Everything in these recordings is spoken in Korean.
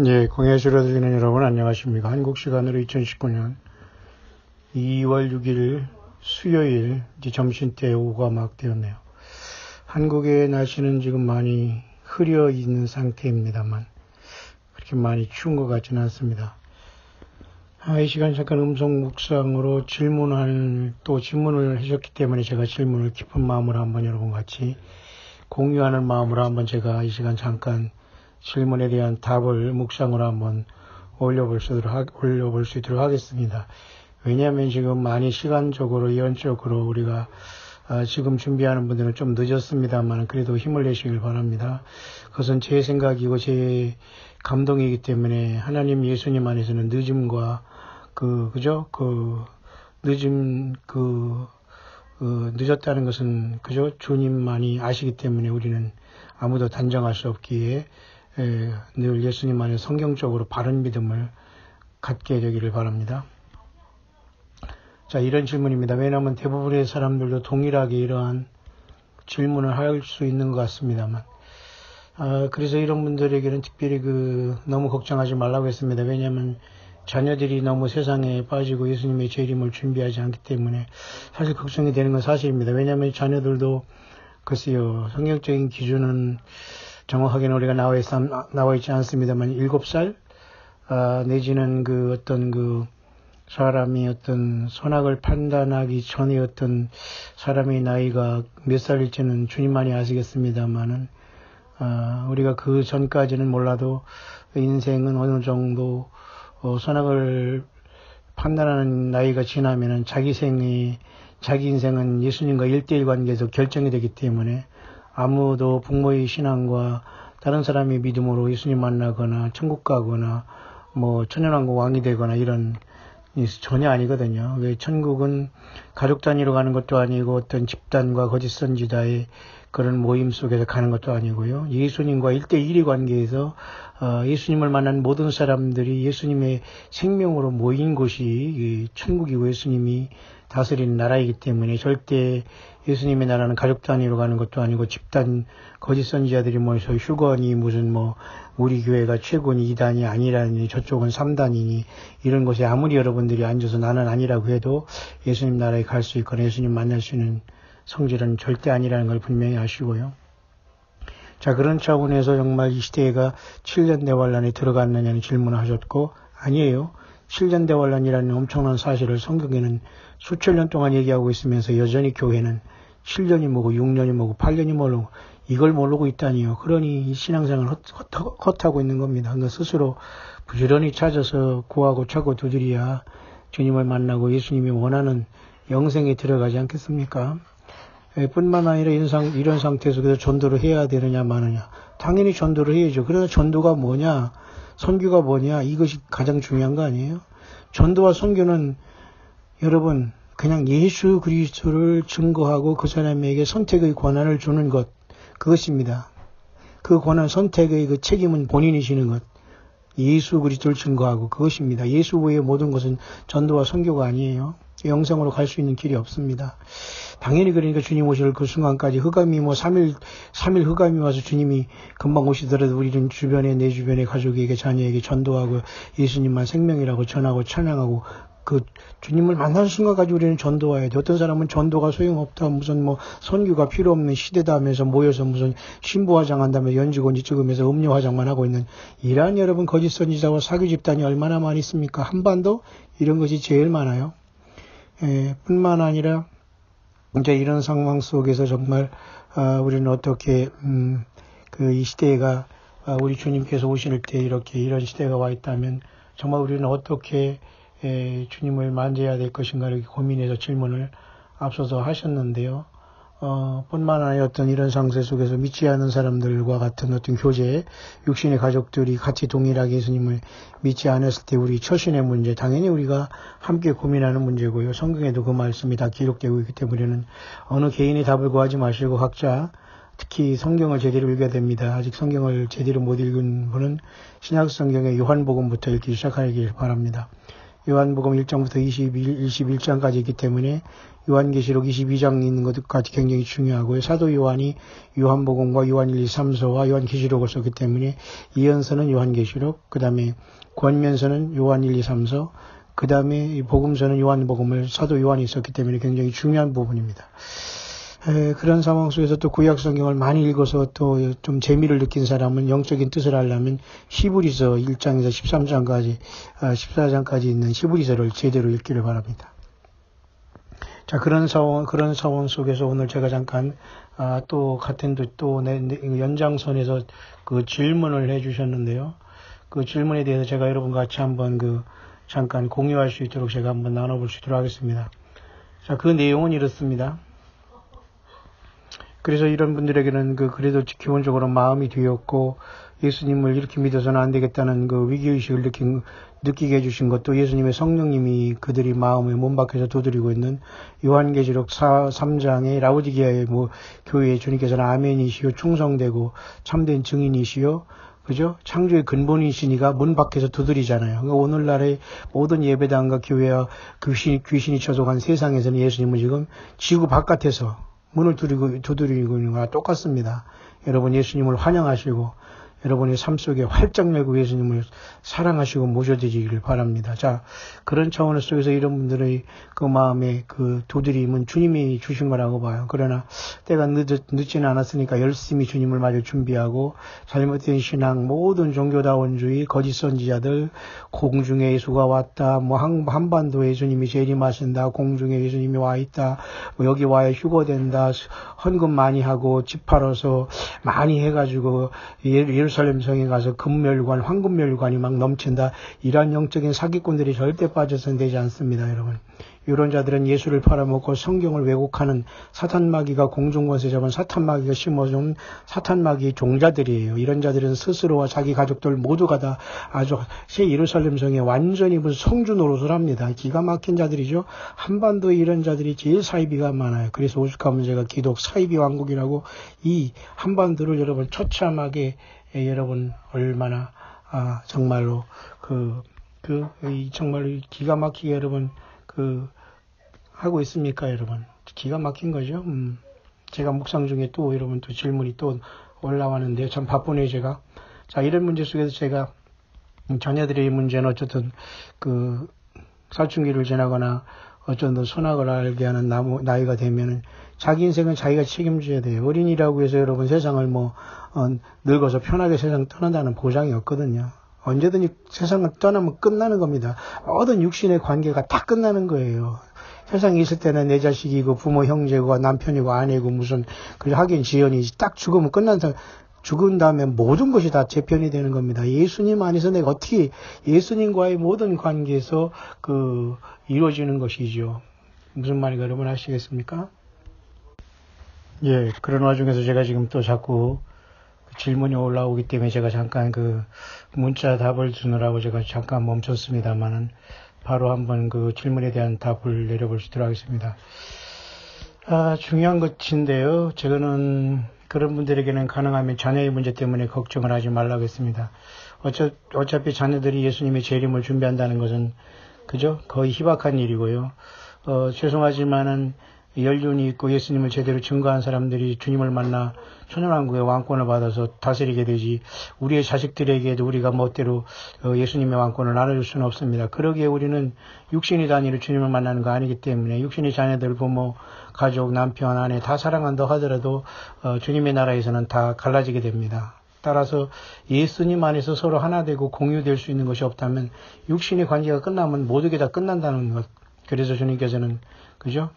예, 공예주로 들리는 여러분 안녕하십니까. 한국 시간으로 2019년 2월 6일 수요일 이제 점심때 오후가 막 되었네요. 한국의 날씨는 지금 많이 흐려 있는 상태입니다만 그렇게 많이 추운 것 같지는 않습니다. 이 시간 잠깐 음성 묵상으로 질문을 하셨기 때문에 제가 질문을 깊은 마음으로 한번 여러분 같이 공유하는 마음으로 한번 제가 이 시간 잠깐 질문에 대한 답을 묵상으로 한번 올려볼 수 있도록 하겠습니다. 왜냐하면 지금 많이 시간적으로, 예언적으로 우리가 지금 준비하는 분들은 좀 늦었습니다만 그래도 힘을 내시길 바랍니다. 그것은 제 생각이고 제 감동이기 때문에 하나님 예수님 안에서는 늦음과 늦었다는 것은 주님만이 아시기 때문에 우리는 아무도 단정할 수 없기에 늘 예수님 안에 성경적으로 바른 믿음을 갖게 되기를 바랍니다. 자, 이런 질문입니다. 왜냐하면 대부분의 사람들도 동일하게 이러한 질문을 할 수 있는 것 같습니다만, 그래서 이런 분들에게는 특별히 너무 걱정하지 말라고 했습니다. 왜냐하면 자녀들이 너무 세상에 빠지고 예수님의 재림을 준비하지 않기 때문에 사실 걱정이 되는 건 사실입니다. 왜냐하면 자녀들도 글쎄요, 성경적인 기준은 정확하게는 우리가 나와 있지 않습니다만 7살 내지는 사람이 어떤 선악을 판단하기 전에 어떤 사람의 나이가 몇 살일지는 주님만이 아시겠습니다만은 우리가 그 전까지는 몰라도 인생은 어느 정도 선악을 판단하는 나이가 지나면은 자기 인생은 예수님과 1:1 관계에서 결정이 되기 때문에 아무도 부모의 신앙과 다른 사람의 믿음으로 예수님 만나거나 천국 가거나 천연왕국 왕이 되거나 이런 전혀 아니거든요. 왜 천국은 가족 단위로 가는 것도 아니고 어떤 집단과 거짓 선지자의 그런 모임 속에서 가는 것도 아니고요. 예수님과 1:1의 관계에서 예수님을 만난 모든 사람들이 예수님의 생명으로 모인 곳이 천국이고 예수님이 다스리는 나라이기 때문에 절대 예수님의 나라는 가족 단위로 가는 것도 아니고 집단 거짓 선지자들이 모여서 휴건이 우리 교회가 최고니 2단이 아니라니 저쪽은 3단이니 이런 것에 아무리 여러분들이 앉아서 나는 아니라고 해도 예수님 나라에 갈 수 있거나 예수님 만날 수 있는 성질은 절대 아니라는 걸 분명히 아시고요. 자, 그런 차원에서 정말 이 시대가 7년 대환란에 들어갔느냐는 질문을 하셨고, 아니에요. 7년 대환란이라는 엄청난 사실을 성경에는 수천 년 동안 얘기하고 있으면서 여전히 교회는 7년이 뭐고 6년이 뭐고 8년이 뭐고 이걸 모르고 있다니요. 그러니 이 신앙생활을 헛하고 있는 겁니다. 그러니까 스스로 부지런히 찾아서 구하고 찾고 두드려야 주님을 만나고 예수님이 원하는 영생에 들어가지 않겠습니까? 뿐만 아니라 이런 상태 속에서 전도를 해야 되느냐 마느냐. 당연히 전도를 해야죠. 그러나 전도가 뭐냐, 선교가 뭐냐, 이것이 가장 중요한 거 아니에요? 전도와 선교는 여러분 그냥 예수 그리스도를 증거하고 그 사람에게 선택의 권한을 주는 것, 그것입니다. 그 권한 선택의 책임은 본인이 지는 것, 예수 그리스도를 증거하고 그것입니다. 예수 외의 모든 것은 전도와 선교가 아니에요. 영생으로 갈 수 있는 길이 없습니다. 당연히 그러니까 주님 오실 그 순간까지 흑암이 3일 흑암이 와서 주님이 금방 오시더라도 우리는 내 주변의 가족에게 자녀에게 전도하고 예수님만 생명이라고 전하고 찬양하고 그 주님을 만나는 순간까지 우리는 전도해야 돼. 어떤 사람은 전도가 소용없다. 무슨 선교가 필요 없는 시대다 하면서 모여서 무슨 신부 화장한다며 연지곤지 찍으면서 음료 화장만 하고 있는 이란 여러분 거짓 선지자와 사교 집단이 얼마나 많이 있습니까? 한반도 이런 것이 제일 많아요. 뿐만 아니라 이제 이런 상황 속에서 정말 우리는 어떻게 이 시대가 우리 주님께서 오실 때 이런 시대가 와 있다면 정말 우리는 어떻게 주님을 만져야 될 것인가 이렇게 고민해서 질문을 앞서서 하셨는데요. 뿐만 아니라 어떤 이런 상태 속에서 믿지 않는 사람들과 같은 어떤 교제, 육신의 가족들이 같이 동일하게 예수님을 믿지 않았을 때 우리 처신의 문제, 당연히 우리가 함께 고민하는 문제고요. 성경에도 그 말씀이 다 기록되고 있기 때문에 우리는 어느 개인이 답을 구하지 마시고 각자 특히 성경을 제대로 읽어야 됩니다. 아직 성경을 제대로 못 읽은 분은 신약 성경의 요한복음부터 읽기 시작하길 바랍니다. 요한복음 1장부터 21장까지 있기 때문에 요한계시록 22장 있는 것까지 굉장히 중요하고요. 사도 요한이 요한복음과 요한 1, 2, 3서와 요한계시록을 썼기 때문에 이언서는 요한계시록, 그 다음에 권면서는 요한 1, 2, 3서, 그 다음에 복음서는 요한복음을 사도 요한이 썼기 때문에 굉장히 중요한 부분입니다. 그런 상황 속에서 또 구약 성경을 많이 읽어서 또 좀 재미를 느낀 사람은 영적인 뜻을 알려면 히브리서 1장에서 13장까지, 14장까지 있는 히브리서를 제대로 읽기를 바랍니다. 자, 그런 상황 속에서 오늘 제가 잠깐, 또 같은 또 연장선에서 그 질문을 해 주셨는데요. 그 질문에 대해서 제가 여러분과 같이 한번 잠깐 공유할 수 있도록 제가 한번 나눠볼 수 있도록 하겠습니다. 자, 그 내용은 이렇습니다. 그래서 이런 분들에게는 그래도 기본적으로 마음이 되었고 예수님을 이렇게 믿어서는 안 되겠다는 그 위기의식을 느끼게 해주신 것도 예수님의 성령님이 그들이 마음에 몸박혀서 두드리고 있는 요한계시록 3장의 라우디게아의 교회의 주님께서는 아멘이시요 충성되고 참된 증인이시요 그죠? 창조의 근본이시니가 문 밖에서 두드리잖아요. 그러니까 오늘날의 모든 예배당과 교회와 귀신이 처속한 세상에서는 예수님은 지금 지구 바깥에서 문을 두드리고 있는 거와 똑같습니다. 여러분 예수님을 환영하시고 여러분의 삶 속에 활짝 열고 예수님을 사랑하시고 모셔드리기를 바랍니다. 자, 그런 차원 속에서 이런 분들의 그 마음의 그 두드림은 주님이 주신 거라고 봐요. 그러나 때가 늦지는 않았으니까 열심히 주님을 맞을 준비하고 잘못된 신앙, 모든 종교다원주의, 거짓 선지자들, 공중에 예수가 왔다, 한반도에 예수님이 재림하신다, 공중에 예수님이 와 있다, 여기 와야 휴거된다, 헌금 많이 하고 집 팔아서 많이 해가지고 예루살렘 성에 가서 금멸관, 황금멸관이 막 넘친다. 이러한 영적인 사기꾼들이 절대 빠져서는 되지 않습니다, 여러분. 이런 자들은 예수를 팔아먹고 성경을 왜곡하는 사탄마귀가 공중권세 잡은 사탄마귀가 심어준 사탄마귀의 종자들이에요. 이런 자들은 스스로와 자기 가족들 모두가 다 아주 새 예루살렘 성에 완전히 무슨 성주 노릇을 합니다. 기가 막힌 자들이죠. 한반도에 이런 자들이 제일 사이비가 많아요. 그래서 오죽하면 제가 기독 사이비 왕국이라고 이 한반도를 여러분 처참하게 여러분 얼마나 정말로 정말로 기가 막히게 여러분 하고 있습니까, 여러분? 기가 막힌 거죠. 제가 묵상 중에 또 여러분 또 질문이 또 올라왔는데요. 참 바쁘네요, 제가. 자, 이런 문제 속에서 제가 자녀들의 문제는 어쨌든 사춘기를 지나거나 어쩐 선악을 알게 하는 나이가 되면은 자기 인생은 자기가 책임져야 돼요. 어린이라고 해서 여러분 세상을 늙어서 편하게 세상 떠난다는 보장이 없거든요. 언제든지 세상을 떠나면 끝나는 겁니다. 모든 육신의 관계가 다 끝나는 거예요. 세상에 있을 때는 내 자식이고 부모 형제고 남편이고 아내고 하긴 지연이지 딱 죽으면 죽은 다음에 모든 것이 다 재편이 되는 겁니다. 예수님 안에서 내가 어떻게 예수님과의 모든 관계에서 이루어지는 것이죠. 무슨 말인가 여러분 아시겠습니까? 예, 그런 와중에서 제가 지금 또 자꾸 질문이 올라오기 때문에 제가 잠깐 문자 답을 주느라고 제가 잠깐 멈췄습니다만은 바로 한번 질문에 대한 답을 내려볼 수 있도록 하겠습니다. 중요한 것인데요. 저는 그런 분들에게는 가능하면 자녀의 문제 때문에 걱정을 하지 말라고 했습니다. 어차피 자녀들이 예수님의 재림을 준비한다는 것은 그죠? 거의 희박한 일이고요. 죄송하지만은 연륜이 있고 예수님을 제대로 증거한 사람들이 주님을 만나 천연왕국의 왕권을 받아서 다스리게 되지 우리의 자식들에게도 우리가 멋대로 예수님의 왕권을 나눠줄 수는 없습니다. 그러기에 우리는 육신의 단위로 주님을 만나는 거 아니기 때문에 육신의 자녀들, 부모, 가족, 남편, 아내 다 사랑한다 하더라도 주님의 나라에서는 다 갈라지게 됩니다. 따라서 예수님 안에서 서로 하나 되고 공유될 수 있는 것이 없다면 육신의 관계가 끝나면 모든 게 다 끝난다는 것. 그래서 주님께서는 그죠?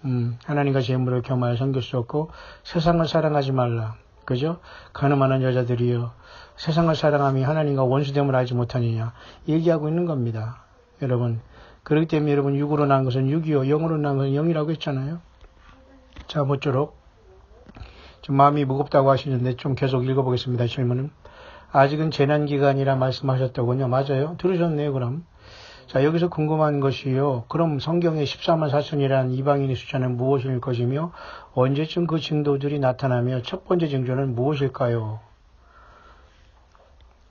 하나님과 재물을 겸하여 섬길 수 없고 세상을 사랑하지 말라. 그죠? 가늠하는 여자들이여 세상을 사랑함이 하나님과 원수됨을 알지 못하느냐 얘기하고 있는 겁니다. 여러분 그렇기 때문에 여러분 육으로 난 것은 육이요 영으로 난 것은 영이라고 했잖아요. 자, 모쪼록 좀 마음이 무겁다고 하시는데 좀 계속 읽어보겠습니다. 질문은 아직은 재난기간이라 말씀하셨더군요. 맞아요. 들으셨네요. 그럼 자, 여기서 궁금한 것이요. 그럼 성경의 14만 4천이라는 이방인의 숫자는 무엇일 것이며 언제쯤 그 징조들이 나타나며 첫 번째 징조는 무엇일까요?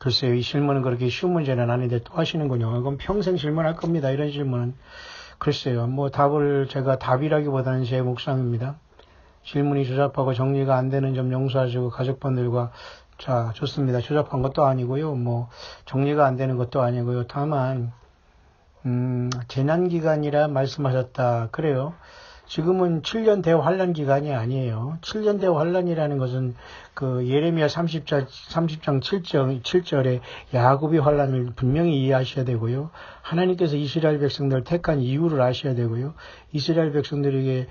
글쎄요, 이 질문은 그렇게 쉬운 문제는 아닌데 또 하시는군요. 이건 평생 질문할 겁니다. 이런 질문은. 글쎄요, 뭐 답을 제가 답이라기보다는 제 묵상입니다. 질문이 조잡하고 정리가 안 되는 점 용서하시고 가족분들과 자, 좋습니다. 조잡한 것도 아니고요. 뭐 정리가 안 되는 것도 아니고요. 다만 재난기간이라 말씀하셨다. 그래요. 지금은 7년 대환란 기간이 아니에요. 7년 대환란이라는 것은 그 예레미야 30장 7절에 야곱의 환란을 분명히 이해하셔야 되고요. 하나님께서 이스라엘 백성들을 택한 이유를 아셔야 되고요. 이스라엘 백성들에게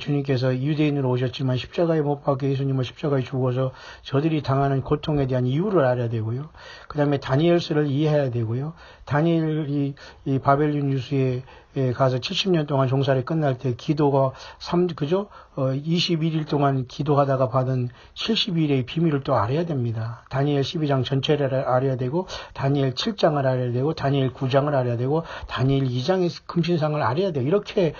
주님께서 유대인으로 오셨지만 십자가에 못 박혀 예수님을 십자가에 죽어서 저들이 당하는 고통에 대한 이유를 알아야 되고요. 그 다음에 다니엘서를 이해해야 되고요. 다니엘이 이 바벨론 유수에 가서 70년 동안 종살이 끝날 때 기도가 21일 동안 기도하다가 받은 70일의 비밀을 또 알아야 됩니다. 다니엘 12장 전체를 알아야 되고 다니엘 7장을 알아야 되고 다니엘 9장을 알아야 되고 다니엘 2장의 금신상을 알아야 돼요. 이렇게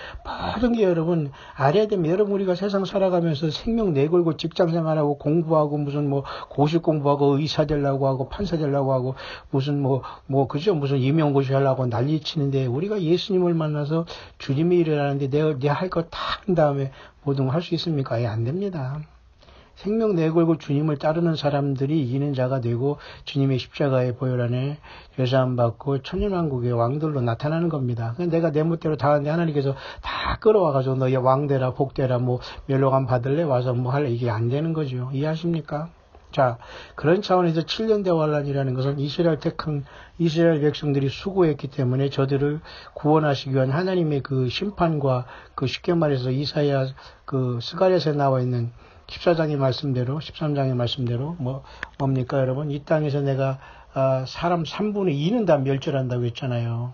모든 게 여러분 알아야 됩니다. 여러분 우리가 세상 살아가면서 생명 내걸고 직장생활하고 공부하고 무슨 뭐 고시 공부하고 의사 되려고 하고 판사 되려고 하고 무슨 무슨 임용고시 하려고 난리 치는데 우리가 예수님을 만나서 주님의 일을 하는데 내가 할 거 다 한 다음에 모든 걸 할 수 있습니까? 안 됩니다. 생명 내걸고 주님을 따르는 사람들이 이기는 자가 되고 주님의 십자가의 보혈 안에 죄사함 받고 천년왕국의 왕들로 나타나는 겁니다. 내가 내 멋대로 다 하는데 하나님께서 다 끌어와가지고 너 왕되라 복되라 뭐 멸로감 받을래 와서 뭐 할래 이게 안 되는 거죠. 이해하십니까? 자, 그런 차원에서 7년 대환란이라는 것은 이스라엘 백성들이 수고했기 때문에 저들을 구원하시기 위한 하나님의 그 심판과 그 쉽게 말해서 이사야 그 스가랴서에 나와 있는 14장의 말씀대로 13장의 말씀대로 뭡니까 여러분? 이 땅에서 내가 사람 3분의 2는 다 멸절한다고 했잖아요.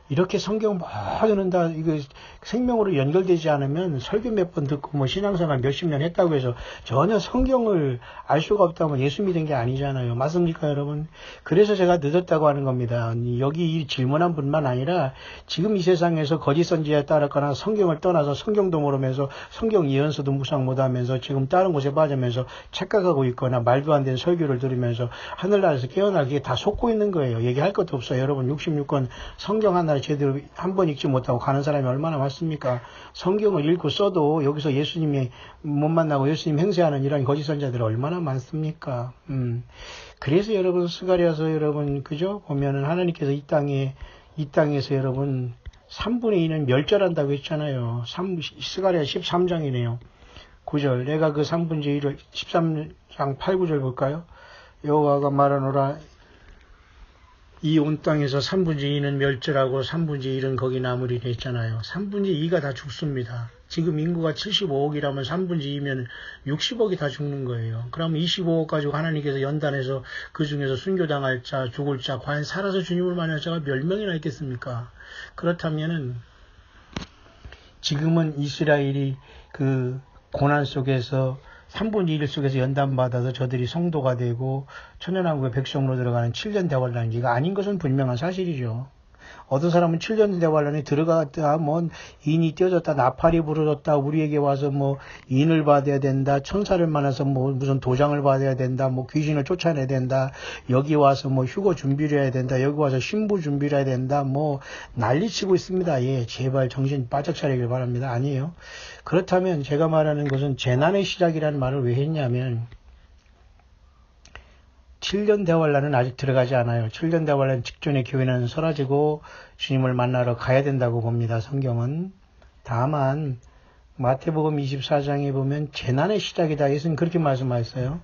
이렇게 성경 모두는 다 이거 생명으로 연결되지 않으면 설교 몇 번 듣고 뭐 신앙생활 몇십 년 했다고 해서 전혀 성경을 알 수가 없다면 예수 믿은 게 아니잖아요. 맞습니까 여러분? 그래서 제가 늦었다고 하는 겁니다. 여기 이 질문한 분만 아니라 지금 이 세상에서 거짓 선지자에 따랐거나 성경을 떠나서 성경도 모르면서 성경 예언서도 묵상 못하면서 지금 다른 곳에 빠지면서 착각하고 있거나 말도 안 되는 설교를 들으면서 하늘나라에서 깨어나기에 다 속고 있는 거예요. 얘기할 것도 없어요. 여러분 66권 성경 하나를 제대로 한 번 읽지 못하고 가는 사람이 얼마나 많습니까? 성경을 읽고 써도 여기서 예수님이 못 만나고 예수님 행세하는 이런 거짓 선자들이 얼마나 많습니까? 그래서 여러분 스가랴서 여러분 그죠? 보면은 하나님께서 이 땅에서 여러분 3분의 2는 멸절한다고 했잖아요. 스가랴 13장이네요. 9절. 내가 그 3분의 1을 13장 8, 9절 볼까요? 여호와가 말하노라 이 온 땅에서 3분의 2는 멸절하고 3분의 1은 거기 남으리라 했잖아요. 3분의 2가 다 죽습니다. 지금 인구가 75억이라면 3분의 2면 60억이 다 죽는 거예요. 그러면 25억 가지고 하나님께서 연단해서 그 중에서 순교당할 자, 죽을 자, 과연 살아서 주님을 만날 자가 몇 명이나 있겠습니까? 그렇다면은 지금은 이스라엘이 그 고난 속에서 3분의 1 속에서 연단받아서 저들이 성도가 되고 천년왕국의 백성으로 들어가는 7년 대환란기가 아닌 것은 분명한 사실이죠. 어떤 사람은 7년 대환란에 들어갔다 인이 떼어졌다 나팔이 부러졌다 우리에게 와서 인을 받아야 된다 천사를 만나서 무슨 도장을 받아야 된다 귀신을 쫓아내야 된다 여기 와서 휴거 준비를 해야 된다 여기 와서 신부 준비를 해야 된다 난리치고 있습니다. 예, 제발 정신 바짝 차리길 바랍니다. 아니에요. 그렇다면 제가 말하는 것은 재난의 시작이라는 말을 왜 했냐면 7년 대환란은 아직 들어가지 않아요. 7년 대환란 직전에 교회는 사라지고 주님을 만나러 가야 된다고 봅니다. 성경은. 다만 마태복음 24장에 보면 재난의 시작이다. 예수님 그렇게 말씀하셨어요.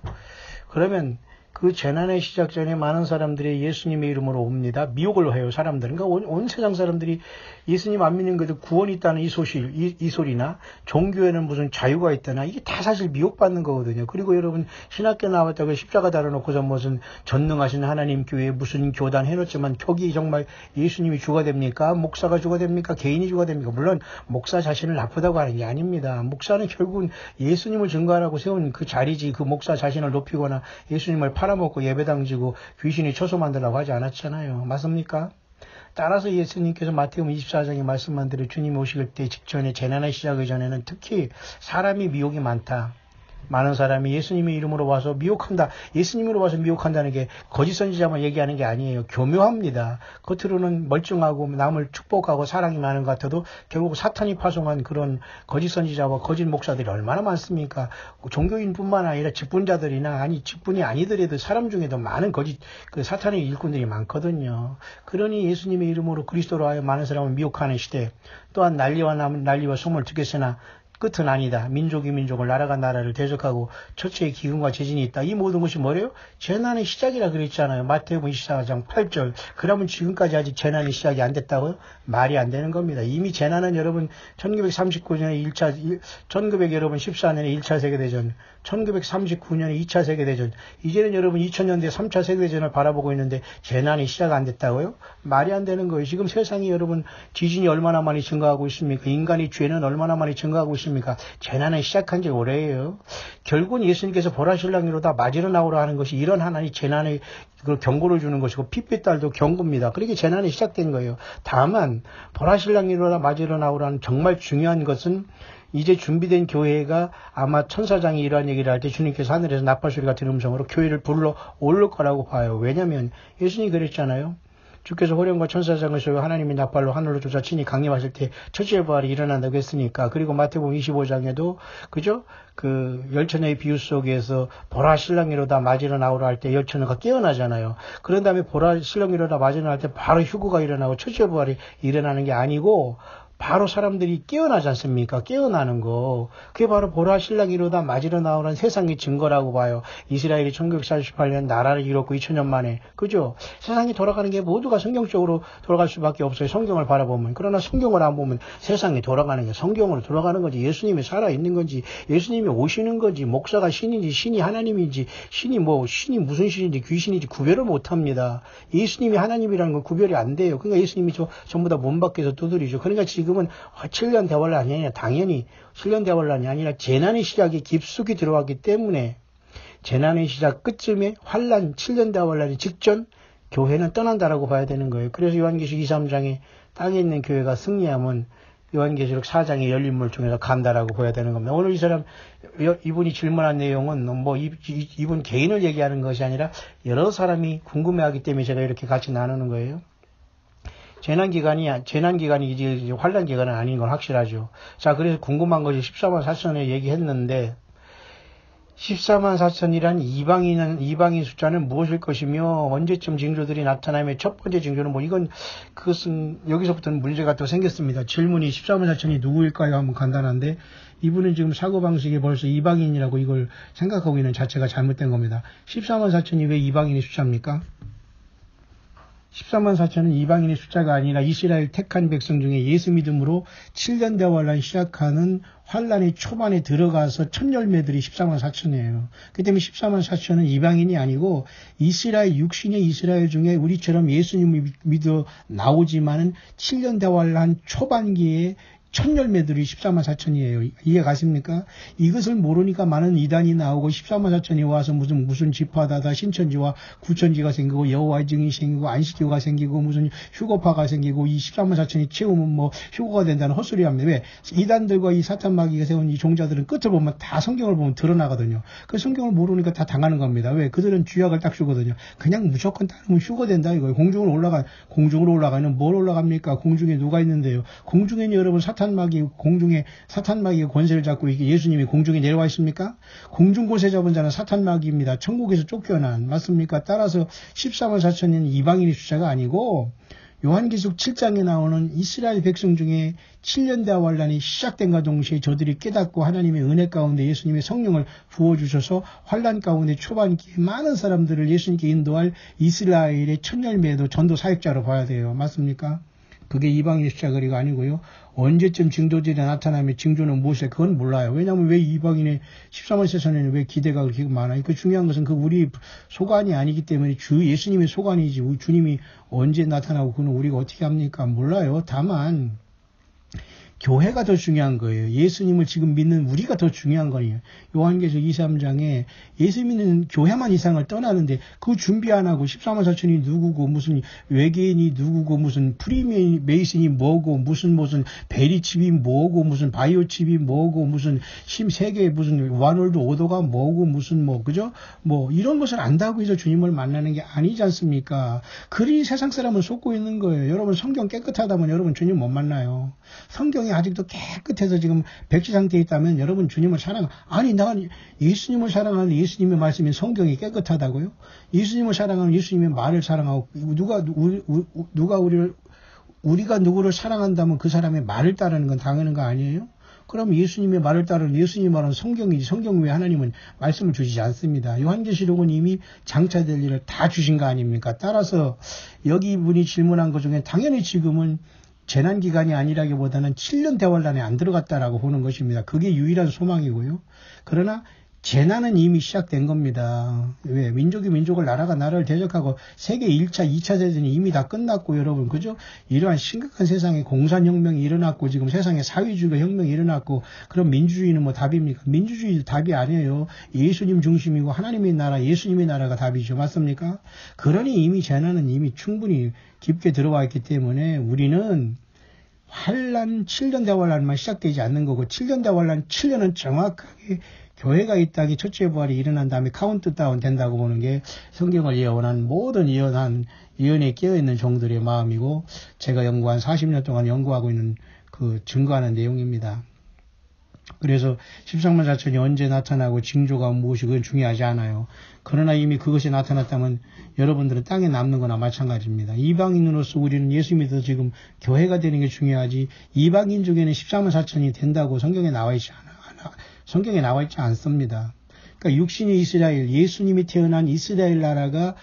그러면 그 재난의 시작 전에 많은 사람들이 예수님의 이름으로 옵니다. 미혹을 해요, 사람들은. 그러니까 온 세상 사람들이 예수님 안 믿는 것도 구원이 있다는 이 소리나 종교에는 무슨 자유가 있다나 이게 다 사실 미혹받는 거거든요. 그리고 여러분 신학교 나왔다고 십자가 달아놓고서 무슨 전능하신 하나님 교회 무슨 교단 해놓지만 거기 정말 예수님이 주가 됩니까? 목사가 주가 됩니까? 개인이 주가 됩니까? 물론 목사 자신을 나쁘다고 하는 게 아닙니다. 목사는 결국은 예수님을 증거하라고 세운 그 자리지 그 목사 자신을 높이거나 예수님을 팔아먹고 예배당 지고 귀신이 처소 만들라고 하지 않았잖아요. 맞습니까? 따라서 예수님께서 마태복음 24장에 말씀한 대로 주님 오실 때 직전에 재난의 시작의 전에는 특히 사람이 미혹이 많다. 많은 사람이 예수님의 이름으로 와서 미혹한다. 예수님으로 와서 미혹한다는 게 거짓 선지자만 얘기하는 게 아니에요. 교묘합니다. 겉으로는 멀쩡하고 남을 축복하고 사랑이 많은 것 같아도 결국 사탄이 파송한 그런 거짓 선지자와 거짓 목사들이 얼마나 많습니까? 종교인뿐만 아니라 직분자들이나 아니 직분이 아니더라도 사람 중에도 많은 거짓 그 사탄의 일꾼들이 많거든요. 그러니 예수님의 이름으로 그리스도로 하여 많은 사람을 미혹하는 시대, 또한 난리와 소문을 듣겠으나 끝은 아니다. 민족이 민족을, 나라가 나라를 대적하고 처처의 기근과 재진이 있다. 이 모든 것이 뭐래요? 재난의 시작이라 그랬잖아요. 마태복음 24장 8절. 그러면 지금까지 아직 재난이 시작이 안 됐다고요? 말이 안 되는 겁니다. 이미 재난은 여러분 1939년에 1914년에 1차 세계대전, 1939년에 2차 세계대전, 이제는 여러분 2000년대 3차 세계대전을 바라보고 있는데 재난이 시작 안 됐다고요? 말이 안 되는 거예요. 지금 세상이 여러분 지진이 얼마나 많이 증가하고 있습니까? 인간의 죄는 얼마나 많이 증가하고 있습니까? 재난은 시작한 지 오래예요. 결국은 예수님께서 보라신랑이로다 맞으러 나오라 하는 것이 이런 하나님 재난의 그 경고를 주는 것이고 핏빛달도 경고입니다. 그렇게 재난이 시작된 거예요. 다만 보라신랑이로다 맞으러 나오라는 정말 중요한 것은 이제 준비된 교회가 아마 천사장이 이러한 얘기를 할 때 주님께서 하늘에서 나팔소리 같은 음성으로 교회를 불러 올 거라고 봐요. 왜냐하면 예수님이 그랬잖아요. 주께서 호령과 천사장을 쏘여 하나님의 나팔로 하늘로 쫓아치니 강림하실 때 첫째 부활이 일어난다고 했으니까. 그리고 마태복음 25장에도 그죠? 그 열처녀의 비유 속에서 보라 신랑이로다 맞으러 나오라 할 때 열처녀가 깨어나잖아요. 그런 다음에 보라 신랑이로다 맞으러 할 때 바로 휴거가 일어나고 첫째 부활이 일어나는 게 아니고 바로 사람들이 깨어나지 않습니까? 깨어나는 거. 그게 바로 보라 신랑이로다 맞으러 나오는 세상의 증거라고 봐요. 이스라엘이 1948년 나라를 이뤘고 2000년 만에. 그죠? 세상이 돌아가는 게 모두가 성경적으로 돌아갈 수밖에 없어요. 성경을 바라보면. 그러나 성경을 안 보면 세상이 돌아가는 게 성경으로 돌아가는 건지 예수님이 살아있는 건지 예수님이 오시는 건지 목사가 신인지 신이 하나님인지 신이 무슨 신인지 귀신인지 구별을 못합니다. 예수님이 하나님이라는 건 구별이 안 돼요. 그러니까 예수님이 전부 다 몸 밖에서 두드리죠. 그러니까 지금은 7년 대환란이 아니라 당연히 7년 대환란이 아니라 재난의 시작이 깊숙이 들어왔기 때문에 재난의 시작 끝쯤에 환란 7년 대환란이 직전 교회는 떠난다라고 봐야 되는 거예요. 그래서 요한계시록 2, 3장에 땅에 있는 교회가 승리하면 요한계시록 4장의 열린 물 중에서 간다라고 봐야 되는 겁니다. 오늘 이분이 질문한 내용은 이분 개인을 얘기하는 것이 아니라 여러 사람이 궁금해하기 때문에 제가 이렇게 같이 나누는 거예요. 재난 기간이 이제 환란 기간은 아닌 건 확실하죠. 자, 그래서 궁금한 것이 14만 4천에 얘기했는데 14만 4천이란 이방인 숫자는 무엇일 것이며 언제쯤 징조들이 나타나며 첫 번째 징조는 그것은 여기서부터는 문제가 또 생겼습니다. 질문이 14만 4천이 누구일까요? 하면 간단한데 이분은 지금 사고방식이 벌써 이방인이라고 이걸 생각하고 있는 자체가 잘못된 겁니다. 14만 4천이 왜 이방인의 숫자입니까? 14만 4천은 이방인의 숫자가 아니라 이스라엘 택한 백성 중에 예수 믿음으로 7년 대환란 시작하는 환란의 초반에 들어가서 첫 열매들이 14만 4천이에요. 그 때문에 14만 4천은 이방인이 아니고 이스라엘 육신의 이스라엘 중에 우리처럼 예수님을 믿어 나오지만은 7년 대환란 초반기에 첫 열매들이 14만 4천이에요. 이해 가십니까? 이것을 모르니까 많은 이단이 나오고 14만 4천이 와서 무슨 지파다다 신천지와 구천지가 생기고 여호와의 증인이 생기고 안식교가 생기고 무슨 휴거파가 생기고 이 14만 4천이 채우면 휴거가 된다는 헛소리 합니다. 왜? 이단들과 이 사탄 마귀가 세운 이 종자들은 끝을 보면 다 성경을 보면 드러나거든요. 그 성경을 모르니까 다 당하는 겁니다. 왜? 그들은 쥐약을 딱 주거든요. 그냥 무조건 따르면 휴거된다 이거예요. 공중으로 올라가는 뭘 올라갑니까? 공중에 누가 있는데요? 공중에는 여러분 공중에 사탄 마귀의 권세를 잡고 이게 예수님이 공중에 내려와 있습니까? 공중 권세 잡은 자는 사탄 마귀입니다. 천국에서 쫓겨난 맞습니까? 따라서 14만 4천인 이방인의 숫자가 아니고 요한계시록 7장에 나오는 이스라엘 백성 중에 7년 대환란이 시작된과 동시에 저들이 깨닫고 하나님의 은혜 가운데 예수님의 성령을 부어주셔서 환란 가운데 초반기에 많은 사람들을 예수님께 인도할 이스라엘의 첫 열매도 전도 사역자로 봐야 돼요. 맞습니까? 그게 이방인의 숫자거리가 아니고요. 언제쯤 징조들이 나타나면 징조는 무엇일까? 그건 몰라요. 왜냐하면 왜 이방인의 14만 세천에는 왜 기대가 그렇게 많아요? 그 중요한 것은 우리 소관이 아니기 때문에 예수님의 소관이지 주님이 언제 나타나고 그는 우리가 어떻게 합니까? 몰라요. 다만 교회가 더 중요한 거예요. 예수님을 지금 믿는 우리가 더 중요한 거예요. 요한계시록 23장에 예수 믿는 교회만 이상을 떠나는데 그 준비 안 하고 14만 4천이 누구고 무슨 외계인이 누구고 무슨 프리메이슨이 뭐고 무슨 베리칩이 뭐고 무슨 바이오칩이 뭐고 무슨 세계 무슨 원월드 오더가 뭐고 무슨 그죠? 이런 것을 안다고 해서 주님을 만나는 게 아니지 않습니까? 그리 세상 사람은 속고 있는 거예요. 여러분 성경 깨끗하다면 여러분 주님 못 만나요. 성경이 아직도 깨끗해서 지금 백지 상태에 있다면 여러분 주님을 아니 나는 예수님을 사랑하는데 예수님의 말씀이 성경이 깨끗하다고요? 예수님을 사랑하면 예수님의 말을 사랑하고 우리가 누구를 사랑한다면 그 사람의 말을 따르는 건 당연한 거 아니에요? 그럼 예수님의 말을 따르는 예수님의 말은 성경이지 성경 외에 하나님은 말씀을 주시지 않습니다. 요한계시록은 이미 장차될 일을 다 주신 거 아닙니까? 따라서 여기 분이 질문한 것 중에 당연히 지금은 재난기간이 아니라기보다는 7년 대환란에 안 들어갔다라고 보는 것입니다. 그게 유일한 소망이고요. 그러나 재난은 이미 시작된 겁니다. 왜? 민족이 민족을, 나라가 나라를 대적하고 세계 1차, 2차 대전이 이미 다 끝났고 여러분, 그죠? 이러한 심각한 세상에 공산혁명이 일어났고 지금 세상에 사회주의가 혁명이 일어났고 그럼 민주주의는 답입니까? 민주주의 답이 아니에요. 예수님 중심이고 하나님의 나라, 예수님의 나라가 답이죠. 맞습니까? 그러니 이미 재난은 이미 충분히 깊게 들어와 있기 때문에 우리는 환란, 7년 대환란만 시작되지 않는 거고 7년 대환란, 7년은 정확하게 교회가 이 땅에 첫째 부활이 일어난 다음에 카운트다운 된다고 보는 게 성경을 예언한 모든 예언에 깨어있는 종들의 마음이고 제가 연구한 40년 동안 연구하고 있는 증거하는 내용입니다. 그래서 13만 4천이 언제 나타나고 징조가 무엇이 그건 중요하지 않아요. 그러나 이미 그것이 나타났다면 여러분들은 땅에 남는 거나 마찬가지입니다. 이방인으로서 우리는 예수 믿어서 지금 교회가 되는 게 중요하지 이방인 중에는 14만 4천이 된다고 성경에 나와 있지 않습니다. 그러니까 육신의 이스라엘, 예수님이 태어난 이스라엘 나라가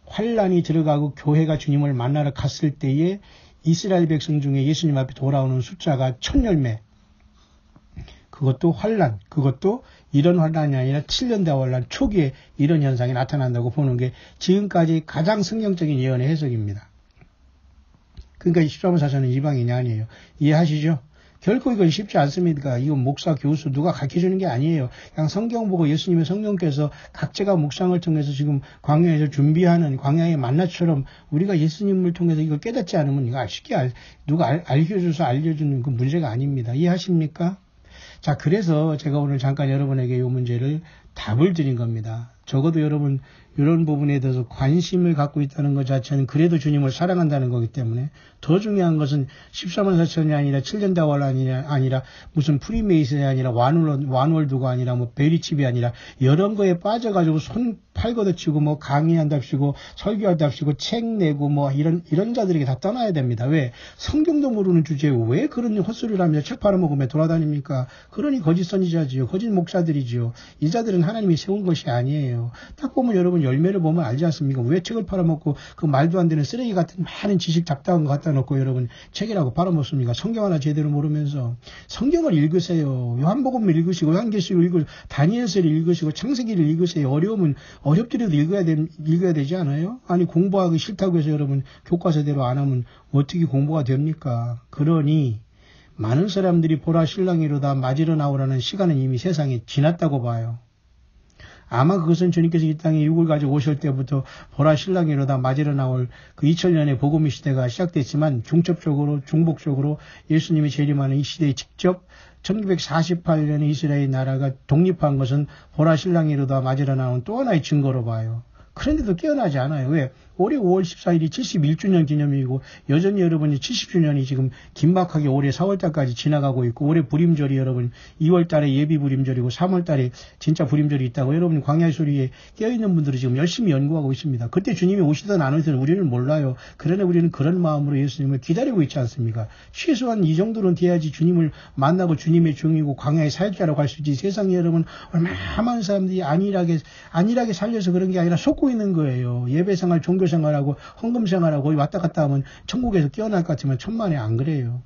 환란이 들어가고 교회가 주님을 만나러 갔을 때에 이스라엘 백성 중에 예수님 앞에 돌아오는 숫자가 1000열매. 그것도 환란, 그것도 이런 환란이 아니라 7년 대환란 초기에 이런 현상이 나타난다고 보는 게 지금까지 가장 성경적인 예언의 해석입니다. 그러니까 14만 4천은 이방인이 아니에요. 이해하시죠? 결코 이건 쉽지 않습니다. 이건 목사, 교수 누가 가르쳐주는 게 아니에요. 그냥 성경 보고 예수님의 성령께서 각자가 묵상을 통해서 지금 광야에서 준비하는 광야의 만나처럼 우리가 예수님을 통해서 이걸 깨닫지 않으면 이거 쉽게 누가 알려줘서 알려주는 그 문제가 아닙니다. 이해하십니까? 자, 그래서 제가 오늘 잠깐 여러분에게 이 문제를 답을 드린 겁니다. 적어도 여러분 이런 부분에 대해서 관심을 갖고 있다는 것 자체는 그래도 주님을 사랑한다는 거기 때문에 더 중요한 것은 14만 4천이 아니라 7년 대환란이 아니라 무슨 프리메이슨이 아니라 완월드가 아니라 베리칩이 아니라 이런 거에 빠져가지고 팔 걷어치고 강의한답시고 설교한답시고 책 내고 이런 자들에게 다 떠나야 됩니다. 왜? 성경도 모르는 주제에 왜 그런 헛소리를 하면서 책 팔아먹으며 돌아다닙니까? 그러니 거짓 선지자지요. 거짓 목사들이지요. 이 자들은 하나님이 세운 것이 아니에요. 딱 보면 여러분 열매를 보면 알지 않습니까? 왜 책을 팔아먹고 그 말도 안 되는 쓰레기 같은 많은 지식 잡다한 거 갖다 놓고 여러분 책이라고 팔아먹습니까? 성경 하나 제대로 모르면서 성경을 읽으세요. 요한복음을 읽으시고 요한계시록을 읽으시고 다니엘서를 읽으시고 창세기를 읽으세요. 어려우면 어렵더라도 읽어야 되지 않아요? 아니 공부하기 싫다고 해서 여러분 교과서대로 안 하면 어떻게 공부가 됩니까? 그러니 많은 사람들이 보라 신랑이로다 맞으러 나오라는 시간은 이미 세상에 지났다고 봐요. 아마 그것은 주님께서 이 땅에 육을 가지고 오실 때부터 보라 신랑이로다 맞으러 나올 그 2000년의 복음의 시대가 시작됐지만 중복적으로 예수님이 재림하는 이 시대에 직접 1948년에 이스라엘 나라가 독립한 것은 보라 신랑이로다 맞으러 나온 또 하나의 증거로 봐요. 그런데도 깨어나지 않아요. 왜? 올해 5월 14일이 71주년 기념이고 여전히 여러분이 70주년이 지금 긴박하게 올해 4월달까지 지나가고 있고 올해 부림절이 여러분 2월달에 예비 부림절이고 3월달에 진짜 부림절이 있다고 여러분 광야의 소리에 깨어있는 분들이 지금 열심히 연구하고 있습니다. 그때 주님이 오시든 안 오시든 우리는 몰라요. 그러나 우리는 그런 마음으로 예수님을 기다리고 있지 않습니까? 최소한 이 정도는 돼야지 주님을 만나고 주님의 종이고 광야의 사역자라고 할 수 있지. 세상에 여러분 얼마나 많은 사람들이 안일하게 살려서 그런 게 아니라 속고 있는 거예요. 예배생활 종교생활하고 헌금생활하고 왔다 갔다 하면 천국에서 깨어날 것 같지만 천만에 안 그래요.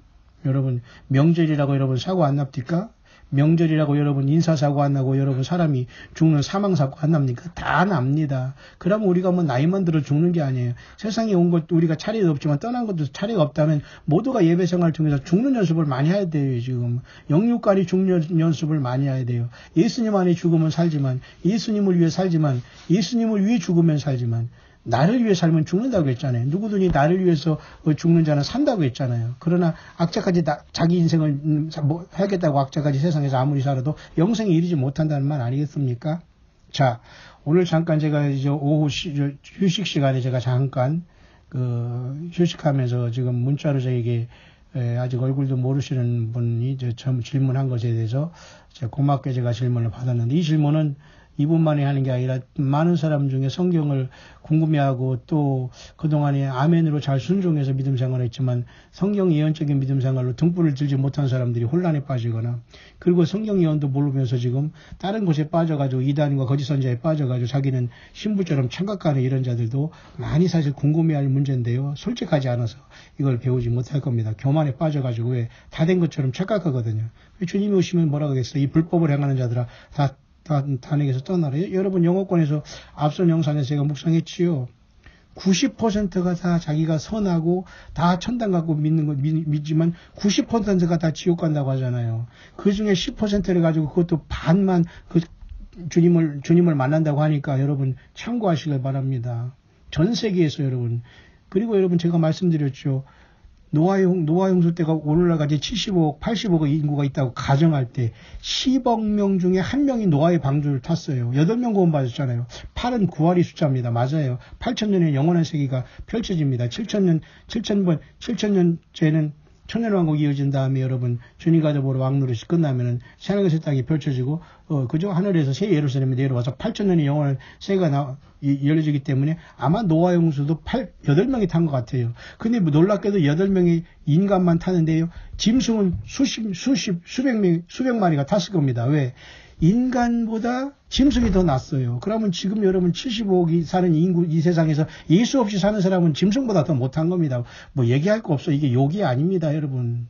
여러분 명절이라고 여러분 사고 안 납니까? 명절이라고 여러분 인사사고 안 나고 여러분 사람이 죽는 사망사고 안 납니까? 다 납니다. 그러면 우리가 뭐 나이만 들어 죽는 게 아니에요. 세상에 온 것도 우리가 차례도 없지만 떠난 것도 차례가 없다면 모두가 예배 생활을 통해서 죽는 연습을 많이 해야 돼요. 지금 영육간이 죽는 연습을 많이 해야 돼요. 예수님 안에 죽으면 살지만, 예수님을 위해 살지만, 예수님을 위해 죽으면 살지만, 나를 위해 살면 죽는다고 했잖아요. 누구든지 나를 위해서 죽는 자는 산다고 했잖아요. 그러나 악자까지 자기 인생을 하겠다고 악자까지 세상에서 아무리 살아도 영생에 이르지 못한다는 말 아니겠습니까? 자, 오늘 잠깐 제가 이제 오후 휴식 시간에 제가 잠깐 휴식하면서 지금 문자로 저에게 아직 얼굴도 모르시는 분이 질문한 것에 대해서 고맙게 제가 질문을 받았는데, 이 질문은 이분만이 하는 게 아니라 많은 사람 중에 성경을 궁금해하고 또 그동안에 아멘으로 잘 순종해서 믿음 생활을 했지만 성경 예언적인 믿음 생활로 등불을 들지 못한 사람들이 혼란에 빠지거나, 그리고 성경 예언도 모르면서 지금 다른 곳에 빠져가지고 이단과 거짓 선자에 빠져가지고 자기는 신부처럼 착각하는 이런 자들도 많이 사실 궁금해할 문제인데요. 솔직하지 않아서 이걸 배우지 못할 겁니다. 교만에 빠져가지고 왜 다 된 것처럼 착각하거든요. 주님이 오시면 뭐라 그러겠어요? 이 불법을 행하는 자들아 다 단에게서 떠나라. 여러분 영어권에서 앞선 영상에서 제가 묵상했지요. 90%가 다 자기가 선하고 다 천당 갖고 믿지만 90%가 다 지옥 간다고 하잖아요. 그 중에 10%를 가지고 그것도 반만 주님을 만난다고 하니까 여러분 참고하시길 바랍니다. 전 세계에서 여러분. 그리고 여러분 제가 말씀드렸죠. 노아 홍수 때가 오늘날까지 75억, 80억의 인구가 있다고 가정할 때 10억 명 중에 한 명이 노아의 방주를 탔어요. 8명 구원받았잖아요. 8은 9할이 숫자입니다. 맞아요. 8,000년의 영원한 세계가 펼쳐집니다. 7,000년째는 천년왕국이 이어진 다음에 여러분 주님과 더불어 왕노릇이 끝나면은 새하늘과 새 땅이 펼쳐지고 그저 하늘에서 새 예루살렘이 내려와서 8,000년의 영원한 세계가 열려지기 때문에 아마 노아 홍수도 8명이 탄 것 같아요. 근데 뭐 놀랍게도 8명의 인간만 타는데요. 짐승은 수백 마리가 탔을 겁니다. 왜? 인간보다 짐승이 더 낫어요. 그러면 지금 여러분 75억이 사는 인구 이 세상에서 예수 없이 사는 사람은 짐승보다 더 못한 겁니다. 뭐 얘기할 거 없어. 이게 욕이 아닙니다, 여러분.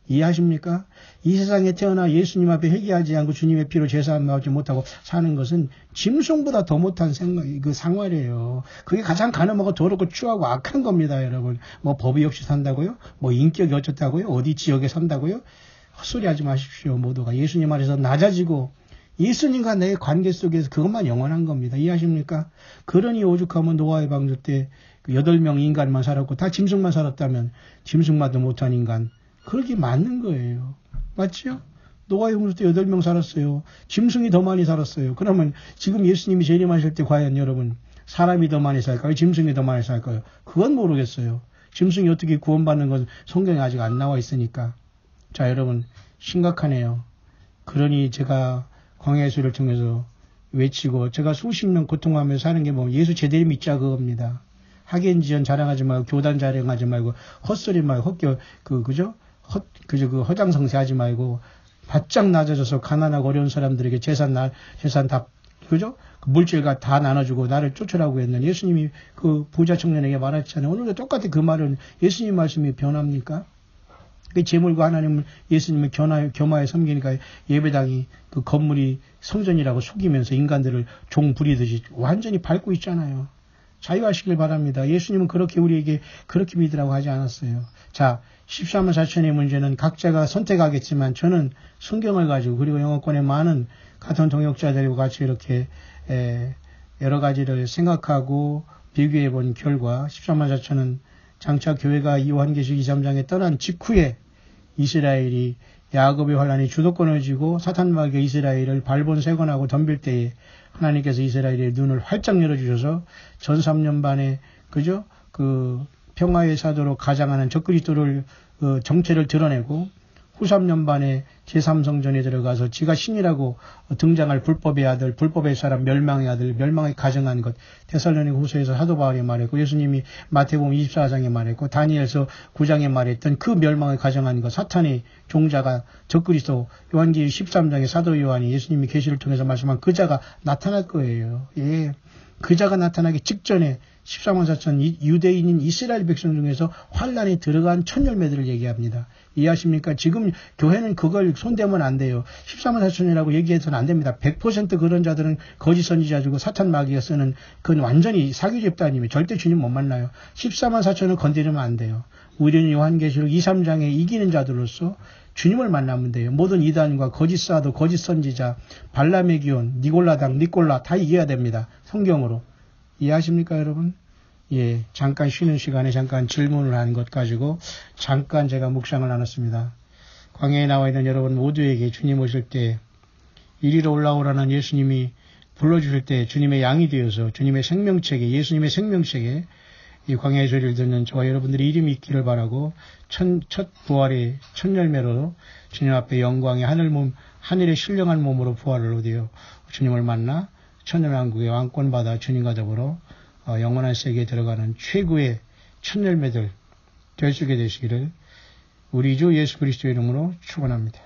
이해하십니까? 이 세상에 태어나 예수님 앞에 회개하지 않고 주님의 피로 제사함 나오지 못하고 사는 것은 짐승보다 더 못한 상활이에요. 그게 가장 가늠하고 더럽고 추하고 악한 겁니다, 여러분. 뭐 법이 없이 산다고요? 뭐 인격이 어쩌다고요? 어디 지역에 산다고요? 헛소리 하지 마십시오. 모두가 예수님 안에서 낮아지고 예수님과 내 관계 속에서 그것만 영원한 겁니다. 이해하십니까? 그러니 오죽하면 노아의 방주 때 8명 인간만 살았고 다 짐승만 살았다면 짐승마도 못한 인간. 그렇게 맞는 거예요. 맞죠? 노아의 홍수 때 8명 살았어요. 짐승이 더 많이 살았어요. 그러면 지금 예수님이 재림하실 때 과연 여러분 사람이 더 많이 살까요? 짐승이 더 많이 살까요? 그건 모르겠어요. 짐승이 어떻게 구원받는 건 성경에 아직 안 나와 있으니까. 자, 여러분 심각하네요. 그러니 제가 광야의 수를 통해서 외치고 제가 수십 년 고통하면서 사는 게 뭐 예수 제대로 믿자 그겁니다. 학연지연 자랑하지 말고 교단 자랑하지 말고 헛소리 말고 허장성세하지 말고 바짝 낮아져서 가난하고 어려운 사람들에게 재산 다 그죠? 그 물질과 다 나눠주고 나를 쫓으라고 했는 예수님이 그 부자 청년에게 말했잖아요. 오늘도 똑같이 그 말은 예수님 말씀이 변합니까? 그 재물과 하나님을 예수님을 겸하여 섬기니까 예배당이 그 건물이 성전이라고 속이면서 인간들을 종 부리듯이 완전히 밟고 있잖아요. 자유하시길 바랍니다. 예수님은 그렇게 우리에게 그렇게 믿으라고 하지 않았어요. 자, 14만 4천의 문제는 각자가 선택하겠지만 저는 성경을 가지고 그리고 영어권의 많은 같은 동역자들과 같이 이렇게 여러 가지를 생각하고 비교해 본 결과 14만 4천은 장차 교회가 요한계시록 23장에 떠난 직후에 이스라엘이 야곱의 환란이 주도권을 쥐고 사탄마귀가 이스라엘을 발본색원하고 덤빌 때에 하나님께서 이스라엘의 눈을 활짝 열어주셔서 전 3년 반에 그저 그 평화의 사도로 가장하는 적그리스도를 정체를 드러내고 후 3년 반에 제3성전에 들어가서 지가 신이라고 등장할 불법의 아들, 불법의 사람, 멸망의 아들, 멸망의 가정한 것. 데살로니가 후서에서 사도 바울이 말했고 예수님이 마태복음 24장에 말했고 다니엘서 9장에 말했던 그 멸망의 가정한 것. 사탄의 종자가 적그리스도 요한계시록 13장에 사도 요한이 예수님이 계시를 통해서 말씀한 그 자가 나타날 거예요. 예. 그 자가 나타나기 직전에 14만 4천 유대인인 이스라엘 백성 중에서 환란에 들어간 첫 열매들을 얘기합니다. 이해하십니까? 지금 교회는 그걸 손대면 안 돼요. 14만 4천이라고 얘기해서는 안 됩니다. 100% 그런 자들은 거짓 선지자주고 사탄 마귀가 쓰는 그건 완전히 사기 집단이며 절대 주님 못 만나요. 14만 4천을 건드리면 안 돼요. 우리는 요한계시록 2, 3장에 이기는 자들로서 주님을 만나면 돼요. 모든 이단과 거짓 사도, 거짓 선지자, 발람의 기온, 니골라당, 니골라 다 이겨야 됩니다. 성경으로. 이해하십니까, 여러분? 예, 잠깐 쉬는 시간에 잠깐 질문을 한 것 가지고 잠깐 제가 묵상을 나눴습니다. 광야에 나와 있는 여러분 모두에게 주님 오실 때 이리로 올라오라는 예수님이 불러주실 때 주님의 양이 되어서 주님의 생명책에, 예수님의 생명책에 이 광야의 소리를 듣는 저와 여러분들의 이름이 있기를 바라고 첫 부활의 첫 열매로 주님 앞에 영광의 하늘의 신령한 몸으로 부활을 얻어 주님을 만나 천년왕국의 왕권 받아 주님과 더불어 영원한 세계에 들어가는 최고의 첫 열매들 될 수 있게 되시기를 우리 주 예수 그리스도의 이름으로 축원합니다.